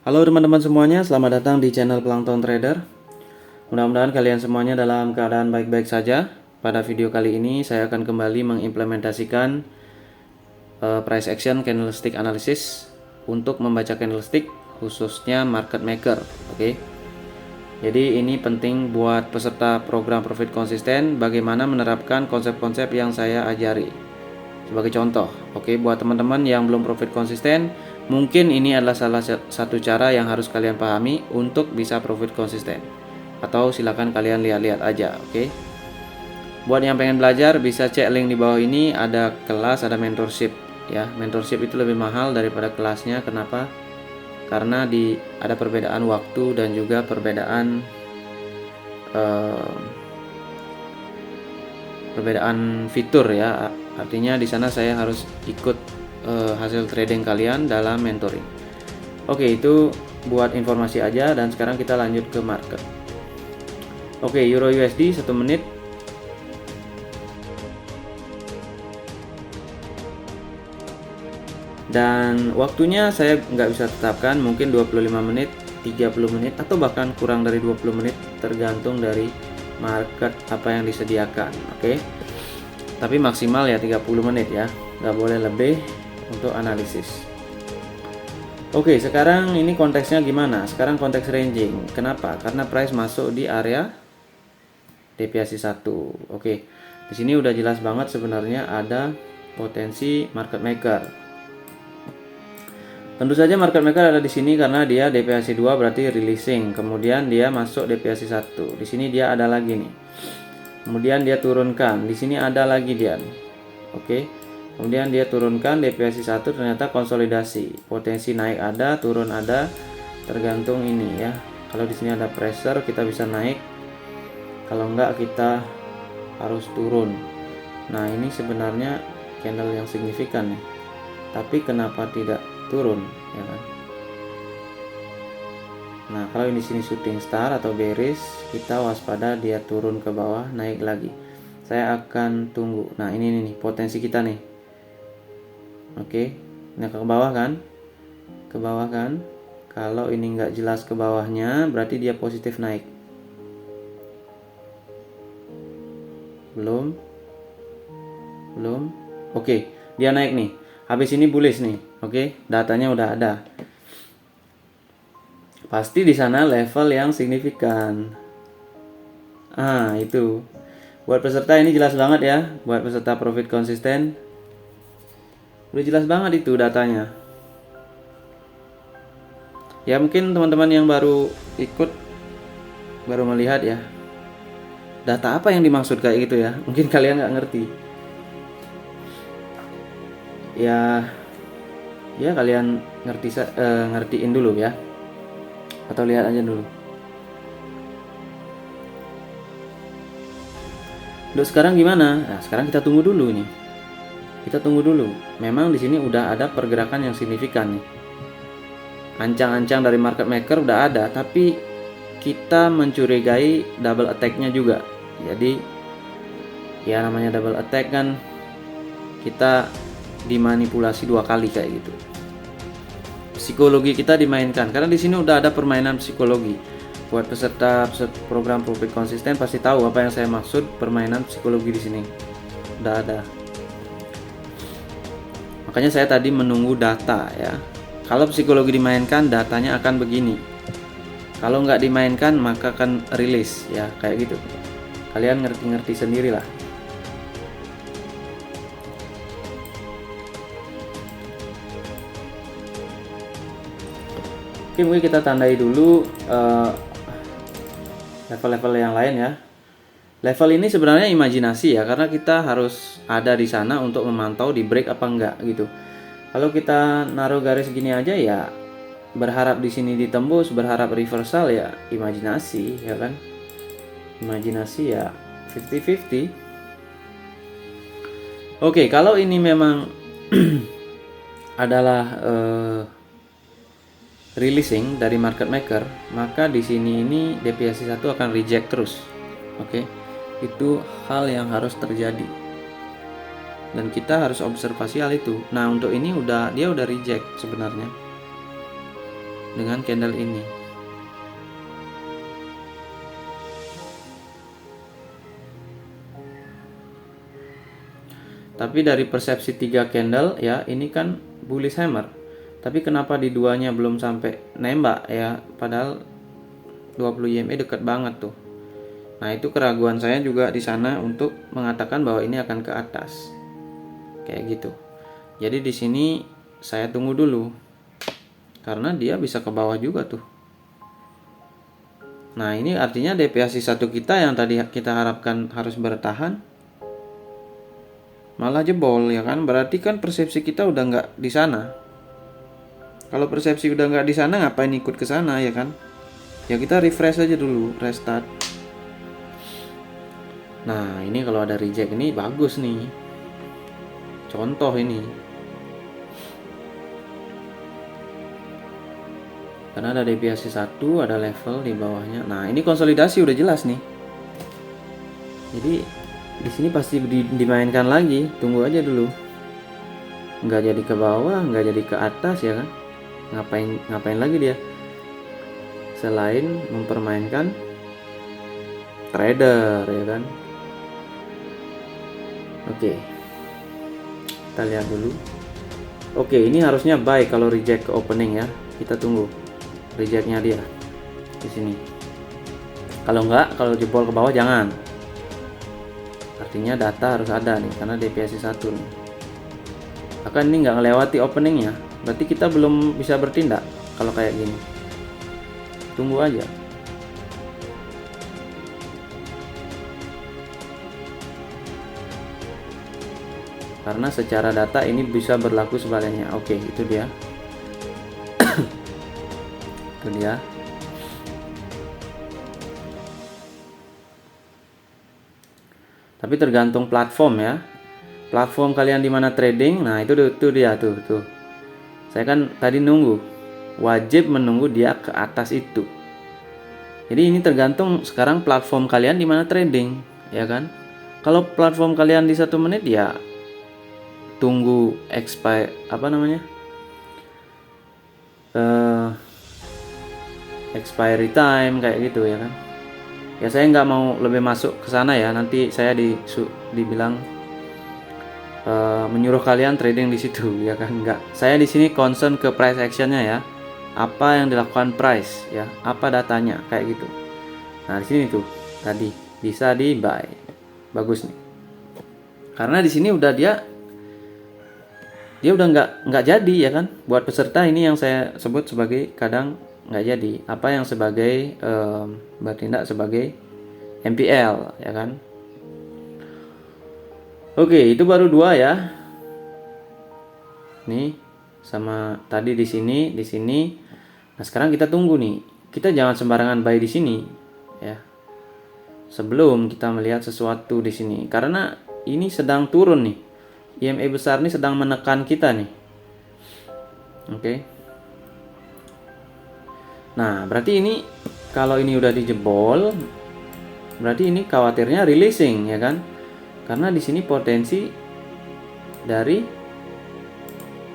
Halo teman-teman semuanya, selamat datang di channel Plankton Trader. Mudah-mudahan kalian semuanya dalam keadaan baik-baik saja. Pada video kali ini saya akan kembali mengimplementasikan price action candlestick analysis untuk membaca candlestick khususnya market maker. Oke. Jadi ini penting buat peserta program profit konsisten bagaimana menerapkan konsep-konsep yang saya ajari. Sebagai contoh, oke, buat teman-teman yang belum profit konsisten, mungkin ini adalah salah satu cara yang harus kalian pahami untuk bisa profit konsisten. Atau silakan kalian lihat-lihat aja, oke. Buat yang pengen belajar bisa cek link di bawah ini, ada kelas, ada mentorship ya. Mentorship itu lebih mahal daripada kelasnya. Kenapa? Karena ada perbedaan waktu dan juga perbedaan fitur ya. Artinya di sana saya harus ikut hasil trading kalian dalam mentoring. Oke, itu buat informasi aja dan sekarang kita lanjut ke market. Oke, Euro USD 1 menit. Dan waktunya saya nggak bisa tetapkan, mungkin 25 menit, 30 menit, atau bahkan kurang dari 20 menit tergantung dari market apa yang disediakan. Oke. Tapi maksimal ya 30 menit ya, nggak boleh lebih untuk analisis. Oke, sekarang ini konteksnya gimana? Sekarang konteks ranging. Kenapa? Karena price masuk di area deviasi 1. Oke, di sini udah jelas banget sebenarnya ada potensi market maker. Tentu saja market maker ada di sini karena dia deviasi 2 berarti releasing. Kemudian dia masuk deviasi 1. Di sini dia ada lagi nih. Kemudian dia turunkan, di sini ada lagi dia. Oke. Kemudian dia turunkan deviasi 1, ternyata konsolidasi. Potensi naik ada, turun ada, tergantung ini ya. Kalau di sini ada pressure kita bisa naik. Kalau enggak kita harus turun. Nah, ini sebenarnya candle yang signifikan nih. Tapi kenapa tidak turun ya kan? Nah, kalau ini sini shooting star atau bearish, kita waspada dia turun ke bawah, naik lagi. Saya akan tunggu. Nah, ini nih potensi kita nih. Oke. Nah, ke bawah kan? Ke bawah kan? Kalau ini nggak jelas ke bawahnya, berarti dia positif naik. Belum. Oke, dia naik nih. Habis ini bullish nih. Oke, datanya udah ada. Pasti di sana level yang signifikan. Itu. Buat peserta ini jelas banget ya. Buat peserta profit konsisten, udah jelas banget itu datanya. Ya mungkin teman-teman yang baru ikut, baru melihat ya. Data apa yang dimaksud kayak gitu ya? Mungkin kalian nggak ngerti. Ya kalian ngertiin dulu ya. Atau lihat aja dulu. Untuk sekarang gimana? Nah, sekarang kita tunggu dulu nih. Kita tunggu dulu. Memang di sini udah ada pergerakan yang signifikan nih. Ancang-ancang dari market maker udah ada, tapi kita mencurigai double attack-nya juga. Jadi ya namanya double attack kan, kita dimanipulasi 2 kali kayak gitu. Psikologi kita dimainkan karena di sini udah ada permainan psikologi. Buat peserta program profit konsisten pasti tahu apa yang saya maksud permainan psikologi di sini. Udah ada. Makanya saya tadi menunggu data ya. Kalau psikologi dimainkan, datanya akan begini. Kalau nggak dimainkan, maka akan rilis ya kayak gitu. Kalian ngerti-ngerti sendirilah. Oke, mungkin kita tandai dulu level-level yang lain ya. Level ini sebenarnya imajinasi ya, karena kita harus ada di sana untuk memantau di break apa enggak gitu. Kalau kita naruh garis gini aja ya, berharap di sini ditembus, berharap reversal ya imajinasi ya kan. Imajinasi ya 50-50. Oke, kalau ini memang adalah releasing dari market maker, maka di sini ini deviasi 1 akan reject terus. Oke. Itu hal yang harus terjadi. Dan kita harus observasi hal itu. Nah, untuk ini dia udah reject sebenarnya. dengan candle ini. Tapi dari persepsi 3 candle ya, ini kan bullish hammer. Tapi kenapa di duanya belum sampai nembak ya, padahal 20 EMA dekat banget tuh. Nah, itu keraguan saya juga di sana untuk mengatakan bahwa ini akan ke atas. Kayak gitu. Jadi di sini saya tunggu dulu. Karena dia bisa ke bawah juga tuh. Nah, ini artinya deviasi 1 kita yang tadi kita harapkan harus bertahan malah jebol ya kan, berarti kan persepsi kita udah nggak di sana. Kalau persepsi udah nggak di sana, ngapain ikut ke sana ya kan? Ya kita refresh aja dulu, restart. Nah ini kalau ada reject ini bagus nih, contoh ini karena ada deviasi 1, ada level di bawahnya. Nah ini konsolidasi udah jelas nih, jadi di sini pasti dimainkan lagi, tunggu aja dulu. Nggak jadi ke bawah, nggak jadi ke atas ya kan, ngapain lagi dia selain mempermainkan trader ya kan. Oke, kita lihat dulu. Oke, ini harusnya buy kalau reject ke opening ya, kita tunggu rejectnya dia di sini. Kalau kalau jebol ke bawah jangan, artinya data harus ada nih karena deviasi 1 nih. Bahkan ini nggak ngelewati openingnya, berarti kita belum bisa bertindak. Kalau kayak gini tunggu aja. Karena secara data ini bisa berlaku sebaliknya. Oke, itu dia. Itu dia. Tapi tergantung platform ya. Platform kalian di mana trading. Nah, itu dia tuh. Saya kan tadi nunggu. Wajib menunggu dia ke atas itu. Jadi ini tergantung sekarang platform kalian di mana trading, ya kan? Kalau platform kalian di 1 menit ya tunggu expiry time kayak gitu ya kan. Ya saya nggak mau lebih masuk ke sana ya, nanti saya dibilang menyuruh kalian trading di situ ya kan. Nggak, saya di sini concern ke price actionnya ya, apa yang dilakukan price ya, apa datanya kayak gitu. Nah di sini tuh tadi bisa di buy, bagus nih, karena di sini udah dia udah nggak jadi ya kan. Buat peserta ini yang saya sebut sebagai kadang nggak jadi, apa yang sebagai bertindak sebagai MPL ya kan. Oke, itu baru 2 ya. Nih sama tadi di sini. Nah sekarang kita tunggu nih, kita jangan sembarangan buy di sini ya, sebelum kita melihat sesuatu di sini, karena ini sedang turun nih. EMA besar ini sedang menekan kita nih. Oke. Nah, berarti ini kalau ini udah dijebol, berarti ini khawatirnya releasing ya kan? Karena di sini potensi dari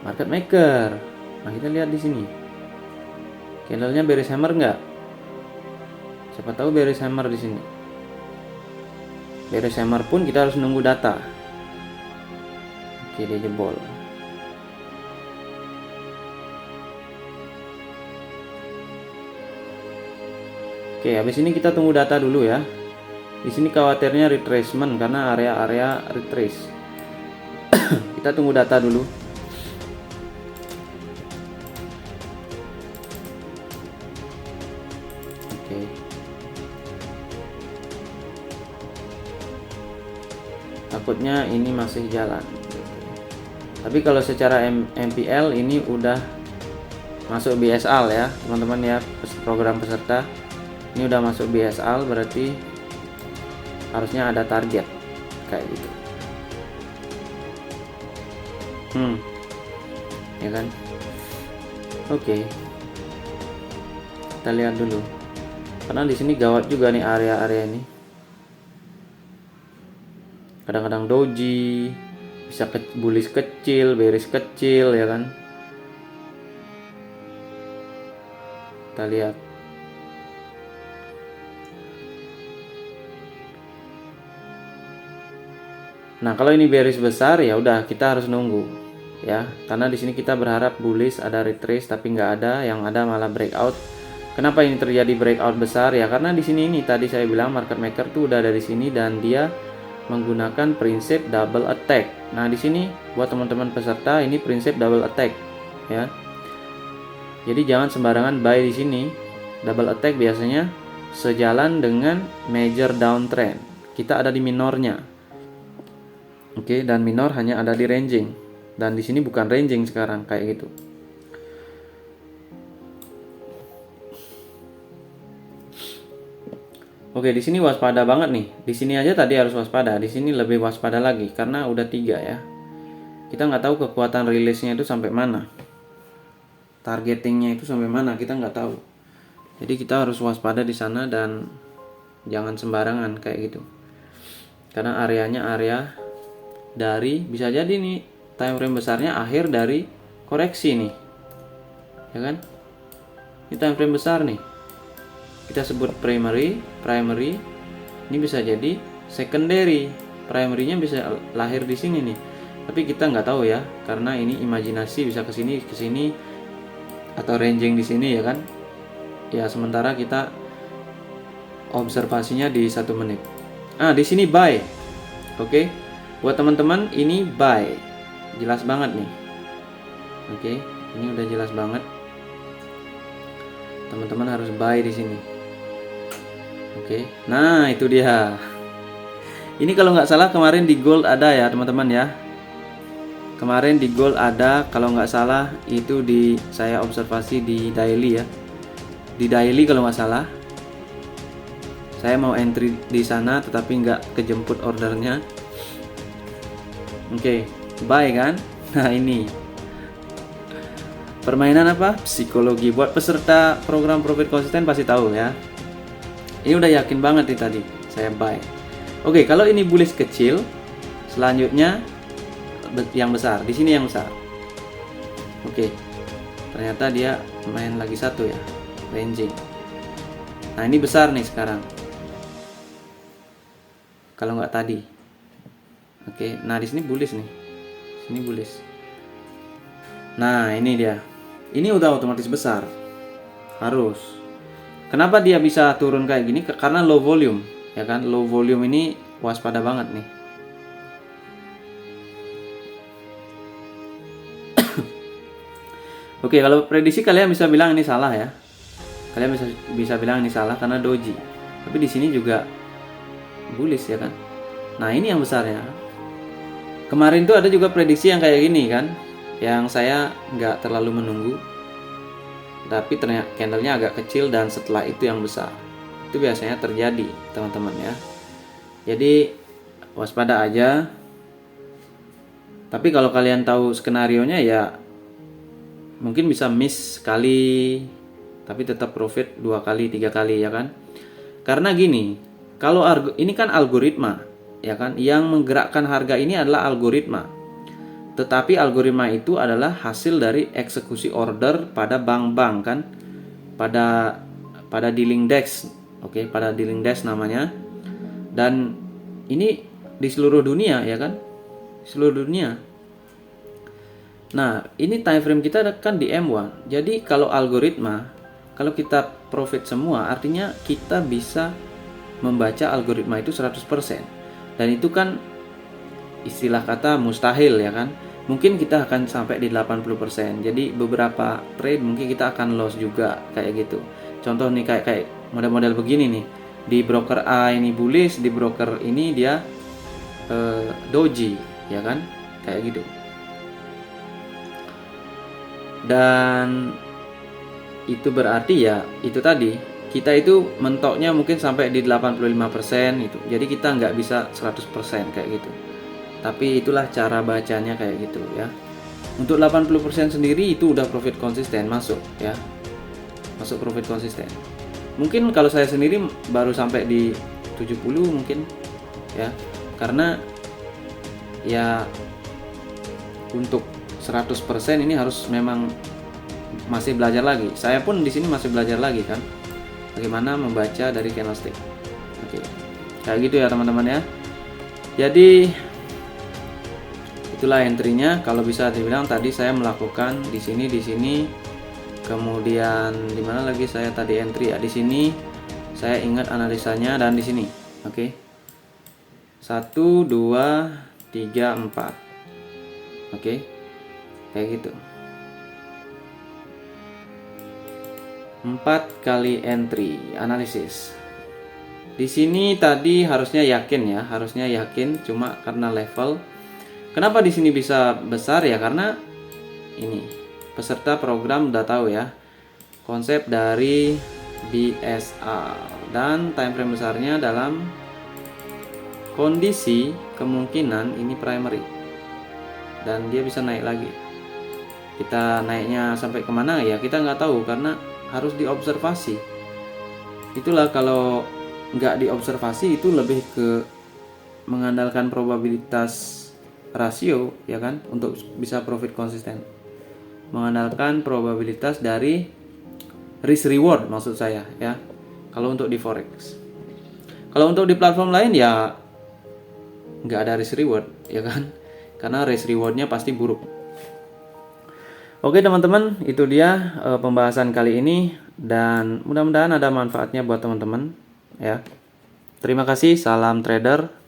market maker. Nah, kita lihat di sini. Candlenya bearish hammer nggak? Siapa tahu bearish hammer di sini. Bearish hammer pun kita harus nunggu data. Oke, dia jebol. Oke, habis ini kita tunggu data dulu ya. Di sini khawatirnya retracement karena area-area retrace. Kita tunggu data dulu. Oke. Takutnya ini masih jalan. Tapi kalau secara MPL ini udah masuk BSL ya teman-teman ya, program peserta ini udah masuk BSL, berarti harusnya ada target kayak gitu. Ya kan. Oke. Kita lihat dulu. Karena di sini gawat juga nih area-area ini. Kadang-kadang doji, bisa bullish kecil, bearish kecil ya kan. Kita lihat. Nah, kalau ini bearish besar ya udah kita harus nunggu ya. Karena di sini kita berharap bullish ada retrace tapi nggak ada, yang ada malah breakout. Kenapa ini terjadi breakout besar ya? Karena di sini ini tadi saya bilang market maker tuh udah dari sini dan dia menggunakan prinsip double attack. Nah, di sini buat teman-teman peserta ini prinsip double attack ya. Jadi jangan sembarangan buy di sini. Double attack biasanya sejalan dengan major downtrend. Kita ada di minornya. Oke, dan minor hanya ada di ranging. Dan di sini bukan ranging sekarang kayak gitu. Oke, di sini waspada banget nih. Di sini aja tadi harus waspada. Di sini lebih waspada lagi karena udah 3 ya. Kita nggak tahu kekuatan rilisnya itu sampai mana. Targetingnya itu sampai mana kita nggak tahu. Jadi kita harus waspada di sana dan jangan sembarangan kayak gitu. Karena areanya area dari bisa jadi nih time frame besarnya akhir dari koreksi nih, ya kan? Ini time frame besar nih. Kita sebut primary. Ini bisa jadi secondary. Primary-nya bisa lahir di sini nih. Tapi kita nggak tahu ya, karena ini imajinasi bisa ke sini atau ranging di sini ya kan? Ya sementara kita observasinya di 1 menit. Di sini buy. Oke. Buat teman-teman ini buy. Jelas banget nih. Oke, ini udah jelas banget. Teman-teman harus buy di sini. Oke. Nah, itu dia. Ini kalau nggak salah kemarin di gold ada ya, teman-teman ya. Kemarin di gold ada, kalau nggak salah itu saya observasi di daily ya. Di daily kalau nggak salah. Saya mau entry di sana tetapi nggak kejemput ordernya. Oke, buy kan? Nah, ini permainan apa? Psikologi. Buat peserta program profit konsisten pasti tahu ya. Ini udah yakin banget nih tadi saya buy. Oke, kalau ini bullish kecil, selanjutnya yang besar. Di sini yang besar. Oke. Ternyata dia main lagi 1 ya, ranging. Nah, ini besar nih sekarang. Kalau nggak tadi. Oke, nah di sini bullish nih. Sini bullish. Nah, ini dia. Ini udah otomatis besar. Harus. Kenapa dia bisa turun kayak gini? Karena low volume, ya kan? Low volume ini waspada banget nih. Oke, kalau prediksi kalian bisa bilang ini salah ya. Kalian bisa bilang ini salah karena doji. Tapi di sini juga bullish ya kan? Nah, ini yang besarnya. Kemarin tuh ada juga prediksi yang kayak gini kan, yang saya nggak terlalu menunggu, tapi ternyata candlenya agak kecil dan setelah itu yang besar. Itu biasanya terjadi teman-teman ya. Jadi waspada aja. Tapi kalau kalian tahu skenarionya ya mungkin bisa miss sekali, tapi tetap profit 2 kali 3 kali ya kan. Karena gini, kalau ini kan algoritma ya kan, yang menggerakkan harga ini adalah algoritma. Tetapi algoritma itu adalah hasil dari eksekusi order pada bank-bank kan, pada dealing desk. Oke, pada dealing desk namanya. Dan ini di seluruh dunia ya kan, seluruh dunia. Nah, ini time frame kita kan di M1. Jadi kalau algoritma, kalau kita profit semua, artinya kita bisa membaca algoritma itu 100%. Dan itu kan istilah kata mustahil ya kan. Mungkin kita akan sampai di 80%. Jadi beberapa trade mungkin kita akan loss juga kayak gitu. Contoh nih kayak model-model begini nih. Di broker A ini bullish, di broker ini dia doji ya kan. Kayak gitu. Dan itu berarti ya itu tadi, kita itu mentoknya mungkin sampai di 85% itu. Jadi kita nggak bisa 100% kayak gitu. Tapi itulah cara bacanya kayak gitu ya. Untuk 80% sendiri itu udah profit konsisten masuk ya. Masuk profit konsisten. Mungkin kalau saya sendiri baru sampai di 70 mungkin ya. Karena ya untuk 100% ini harus memang masih belajar lagi. Saya pun di sini masih belajar lagi kan, bagaimana membaca dari candlestick. Oke, kayak gitu ya teman-teman ya. Jadi itulah entry-nya. Kalau bisa dibilang tadi saya melakukan di sini, kemudian di mana lagi saya tadi entry ya, di sini saya ingat analisanya, dan di sini. Oke. 1 2 3 4. Oke. Kayak gitu. 4 kali entry analisis. Di sini tadi harusnya yakin, cuma karena level. Kenapa di sini bisa besar ya? Karena ini peserta program udah tahu ya konsep dari BSR, dan time frame besarnya dalam kondisi kemungkinan ini primary, dan dia bisa naik lagi. Kita naiknya sampai kemana ya kita nggak tahu, karena harus diobservasi. Itulah kalau nggak diobservasi itu lebih ke mengandalkan probabilitas rasio ya kan, untuk bisa profit konsisten. Mengandalkan probabilitas dari risk reward maksud saya ya, kalau untuk di forex. Kalau untuk di platform lain ya nggak ada risk reward ya kan, karena risk rewardnya pasti buruk. Oke teman-teman, itu dia pembahasan kali ini, dan mudah-mudahan ada manfaatnya buat teman-teman ya. Terima kasih, salam trader.